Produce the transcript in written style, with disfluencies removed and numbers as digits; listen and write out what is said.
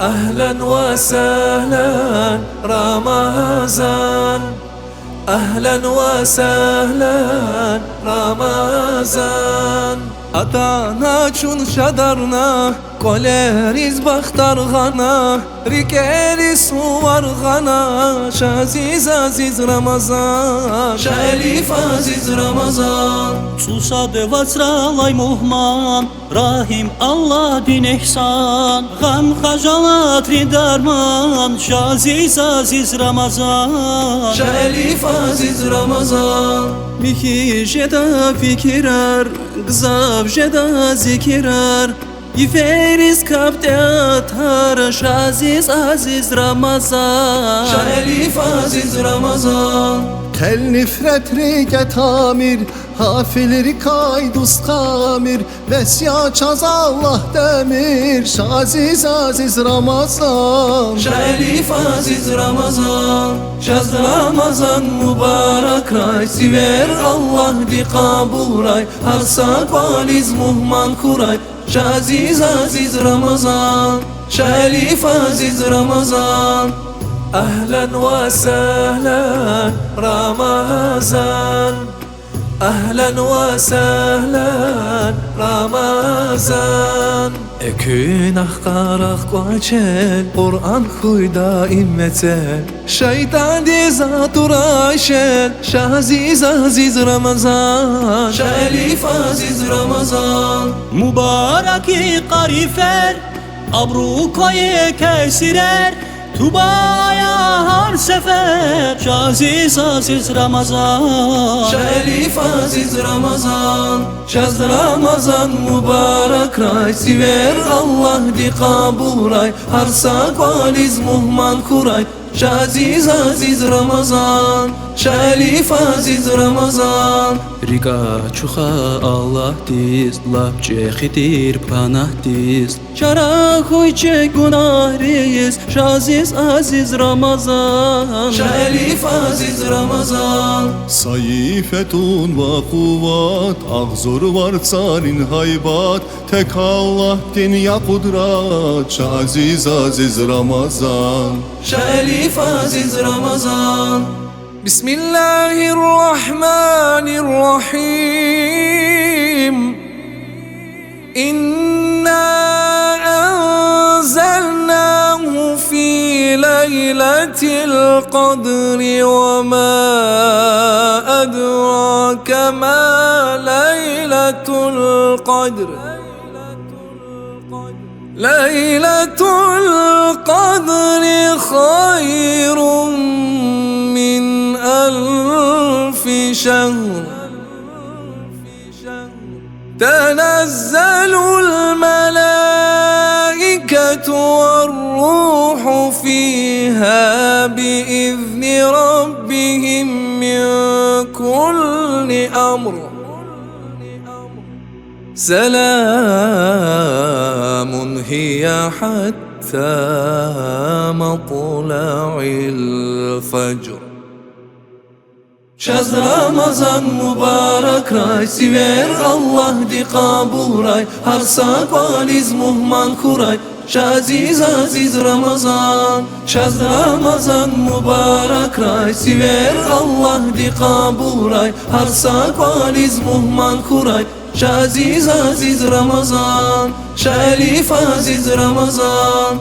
أهلا وسهلا رمضان، أهلا وسهلا رمضان. Adana çun şadarna, koleriz baxtarğana, rikeri suvarğana, şaziz aziz Ramazan, şerif aziz Ramazan. Susadı vatsralay muhman, Rahim Allah din ihsan, gam hacalat ridarman, şaziz aziz Ramazan, şerif aziz Ramazan. Miki jeda fikirar, gzav jeda zikirar, İferiz kapte atar, şaziz aziz Ramazan, şerif aziz Ramazan. Kel nifretri getamir, hafilri kaydus kamir, vesya çaz Allah demir, şaziz aziz Ramazan, şerif aziz Ramazan. Şaz Ramazan mübarek ray, siver Allah di kabul ray, harsak valiz muhman kuray, şaziz aziz Ramazan, şerif aziz Ramazan. أهلا وسهلا رمضان، أهلا وسهلا رمضان. Ekün ahkarak qaçel, Qur'an kuyda immetel, şeytan diza durayşel, şaziz aziz Ramazan, şerif aziz Ramazan. Mübareki karifer, abru koye kesirer, Tuba'ya har sefer, şaziz aziz Ramazan, şerif aziz Ramazan. Şaz Ramazan mübarek ray, siver Allah di kabul ray, harsak valiz muhman kuray, şaziz aziz Ramazan, şerif aziz Ramazan. Riga çuha Allah diz, lapçe khidir panah diz, Şara koyçe günah reis, şaziz aziz Ramazan, şerif aziz Ramazan. sayifetun ve kuvat, ağzur var sarin haybat, tek Allah din ya kudrat, şaziz aziz Ramazan, şerif aziz Ramazan. Bismillahirrahmanirrahim. İnna enzelnahu fi leyletil kadri ve ma edrake ma leyletul kadr. Leyletul kadri hayrun min elfi şehr. Tenezzalul melâiketu ve'r-ruhu fîhâ biizni rabbihim min kulli amr. Selamun hiye hattâ matla'il fecr. Şaz Ramazan mübarek ray, siver Allah di kabul ray, harsak valiz muhman kuray, şaziz aziz Ramazan. Şaz Ramazan mübarek ray, siver Allah di kabul ray, harsak valiz muhman kuray, şaziz aziz Ramazan, şerif aziz Ramazan.